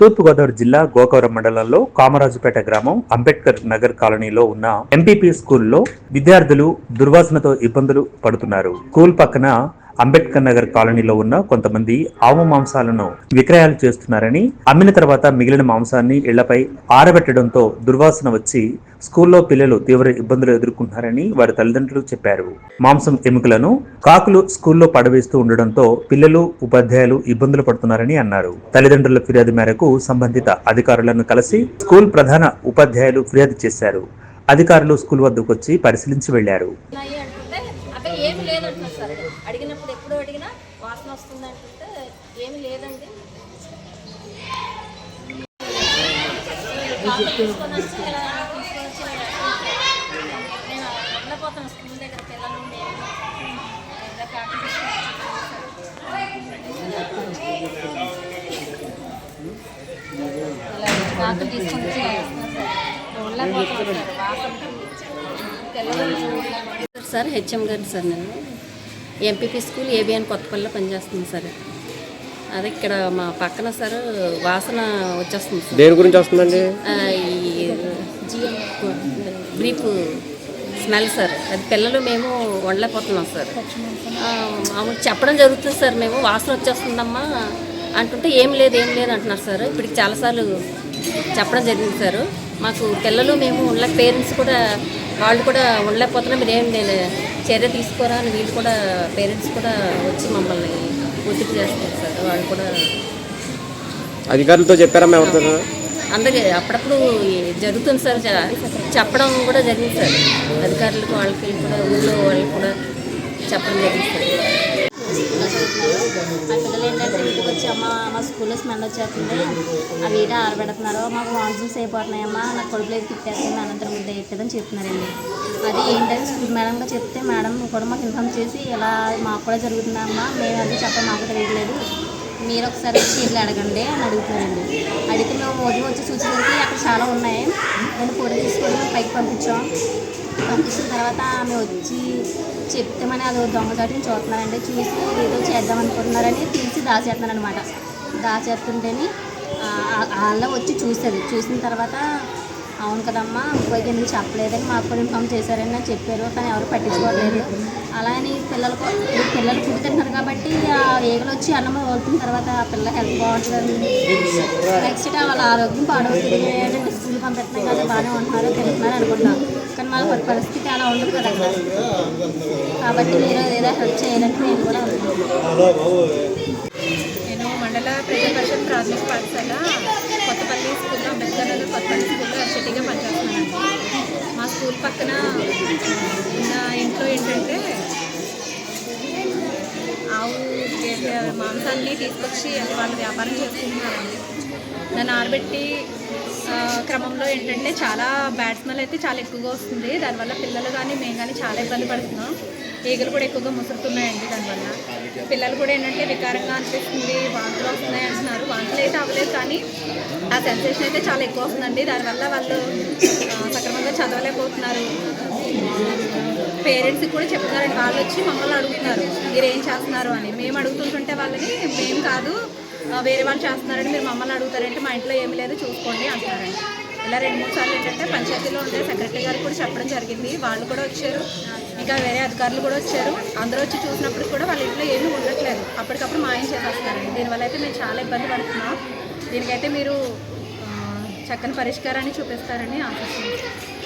తూర్పుగోదావరి జిల్లా గోకవరం మండలంలో కామరాజుపేట గ్రామం అంబేద్కర్ నగర్ కాలనీలో ఉన్న ఎంపీపీ స్కూల్లో విద్యార్థులు దుర్వాసనతో ఇబ్బందులు పడుతున్నారు. స్కూల్ పక్కన అంబేద్కర్ నగర్ కాలనీలో ఉన్న కొంతమంది ఆవు మాంసాలను విక్రయాలు చేస్తున్నారని, అమ్మిన తర్వాత మిగిలిన మాంసాన్ని ఇళ్లపై ఆరబెట్టడంతో దుర్వాసన వచ్చి స్కూల్లో పిల్లలు తీవ్ర ఇబ్బందులు ఎదుర్కొంటున్నారని వారి తల్లిదండ్రులు చెప్పారు. మాంసం ఎముకలను కాకులు స్కూల్లో పడవేస్తూ ఉండడంతో పిల్లలు ఉపాధ్యాయులు ఇబ్బందులు పడుతున్నారని అన్నారు. తల్లిదండ్రుల ఫిర్యాదు మేరకు సంబంధిత అధికారులను కలిసి స్కూల్ ప్రధాన ఉపాధ్యాయులు ఫిర్యాదు చేశారు. అధికారులు స్కూల్ వద్దకు వచ్చి పరిశీలించి వెళ్లారు. ఏమి లేదంటున్నారు సార్. అడిగినప్పుడు ఎప్పుడు అడిగినా వాసన వస్తుంది అంటుంటే ఏమి లేదండి. నేను వెళ్ళిపోతాను స్కూల్ దగ్గర పిల్లలు కాకులు తీసుకొని సార్. హెచ్ఎం గారు సార్. నేను ఎంపీపీ స్కూల్ ఏబిఎన్ కొత్తపల్లిలో పనిచేస్తుంది సార్. అదే ఇక్కడ మా పక్కన సార్ వాసన వచ్చేస్తుంది సార్. దేని గురించి వస్తుందండి? ఈ బ్రీఫ్ స్మెల్ సార్. అది పిల్లలు మేము వండలేకపోతున్నాం సార్. మామూలు చెప్పడం జరుగుతుంది సార్. మేము వాసన వచ్చేస్తుందమ్మా అంటుంటే ఏం లేదు అంటున్నారు సార్. ఇప్పటికి చాలాసార్లు చెప్పడం జరిగింది సార్. మాకు పిల్లలు మేము పేరెంట్స్ కూడా వాళ్ళు కూడా ఉండలేకపోతున్నా, మీరు ఏం నేను చర్య తీసుకోరా అని వీళ్ళు కూడా పేరెంట్స్ కూడా వచ్చి మమ్మల్ని ఒత్తిడి చేస్తారు సార్. వాళ్ళు కూడా అధికారులతో చెప్పారా? అందరికీ అప్పుడప్పుడు జరుగుతుంది సార్. చెప్పడం కూడా జరిగింది సార్. అధికారులకు వాళ్ళకి కూడా ఊళ్ళో వాళ్ళకి కూడా చెప్పడం జరిగింది సార్. మా పిల్లలు ఏంటంటే ఇంటికి వచ్చి అమ్మ మా స్కూల్లో స్మెల్ వచ్చేస్తుంది, ఆ వీట ఆరబెడుతున్నారు, మాకు వాన్సూన్స్ అయిపోతున్నాయమ్మా, నాకు కడుపులో తిట్టేస్తుంది, అనంతరం ముద్ద ఎట్టదని చెప్తున్నారండి. అది ఏంటంటే స్కూల్ మేడంగా చెప్తే మేడం కూడా మాకు ఇన్ఫామ్ చేసి ఇలా మాకు కూడా జరుగుతుందమ్మా, మేము అది చెప్పడం మాకు తెలియట్లేదు, మీరు ఒకసారి వచ్చి ఇట్లా అడగండి అని అడుగుతున్నారండి. అడిగితే మేము ఉదయం వచ్చి చూసేసరికి అక్కడ చాలా ఉన్నాయి. నేను ఫోటో తీసుకొని మేము పైకి పంపించిన తర్వాత ఆమె వచ్చి చెప్తామని అది దొంగచాటుని చూస్తున్నారండి. చూసి ఏదో చేద్దాం అనుకుంటున్నారని తీసి దాచేస్తున్నారనమాట. దాచేస్తుంటేనే వాళ్ళ వచ్చి చూసిన తర్వాత అవును కదమ్మా ఇంకోకి ఎందుకు చెప్పలేదని మాకు కూడా ఇన్ఫామ్ చేశారని నాకు చెప్పారు, కానీ ఎవరు పట్టించుకోవట్లేదు. అలా అని పిల్లలు ఫుడ్ తింటున్నారు కాబట్టి ఆ ఈగలు వచ్చి అన్నం వదులుతున్న తర్వాత ఆ పిల్లల హెల్త్ బాగుంటుందని, నెక్స్ట్ వాళ్ళ ఆరోగ్యం పాడవుతుంది. ఏంటంటే స్కూల్ పంపిస్తున్నాం కదా బాగానే ఉంటున్నారు తింటున్నారు అనుకుంటున్నాం, కానీ వాళ్ళ పరిస్థితి అలా ఉండదు కదా. కాబట్టి మీరు ఏదో హెల్ప్ చేయాలంటే నేను కూడా నేను మండల ప్రజా పరిషత్ ప్రాథమిక పాఠశాల కొత్తపల్లి స్కూల్లో అంబేద్కర్ నగర్ కొత్తపల్లి స్కూల్లో ఎస్ఐటీగా పనిచేస్తున్నానండి. మా స్కూల్ పక్కన ఉన్న ఇంట్లో ఏంటంటే ఆవు మాంసాన్ని తీసుకొచ్చి వాళ్ళు వ్యాపారం చేసుకుంటున్నారండి. దాన్ని ఆరబెట్టి క్రమంలో ఏంటంటే చాలా బ్యాడ్ స్మెల్ అయితే చాలా ఎక్కువగా వస్తుంది. దానివల్ల పిల్లలు కానీ మేము కానీ చాలా ఇబ్బంది పడుతున్నాం. ఈగలు కూడా ఎక్కువగా ముసురుతున్నాయండి. దానివల్ల పిల్లలు కూడా ఏంటంటే వికారంగా అనిపిస్తుంది, వాంతులు వస్తున్నాయి అంటున్నారు. వాంతులు అయితే అవ్వలేదు, కానీ ఆ సెన్సేషన్ అయితే చాలా ఎక్కువ వస్తుందండి. దానివల్ల వాళ్ళు సక్రమంగా చదవలేకపోతున్నారు. పేరెంట్స్కి కూడా చెప్తున్నారండి. వాళ్ళు వచ్చి మమ్మల్ని అడుగుతున్నారు మీరు ఏం చేస్తున్నారు అని. మేము అడుగుతుంటుంటే వాళ్ళని మేము కాదు వేరే వాళ్ళు చేస్తున్నారని మీరు మమ్మల్ని అడుగుతారంటే మా ఇంట్లో ఏమి లేదు చూసుకోండి అంటున్నారండి. ఇలా 2-3 సార్లు ఏంటంటే పంచాయతీలో ఉండే సెక్రటరీ గారు కూడా చెప్పడం జరిగింది. వాళ్ళు కూడా వచ్చారు, ఇంకా వేరే అధికారులు కూడా వచ్చారు. అందరూ వచ్చి చూసినప్పుడు కూడా వాళ్ళ ఇంట్లో ఏమీ ఉండట్లేదు, అప్పటికప్పుడు మాయం చేసేస్తున్నారండి. దీనివల్ల అయితే మేము చాలా ఇబ్బంది పడుతున్నాం. దీనికైతే మీరు చక్కని పరిష్కారాన్ని చూపిస్తారని ఆశిస్తున్నాం.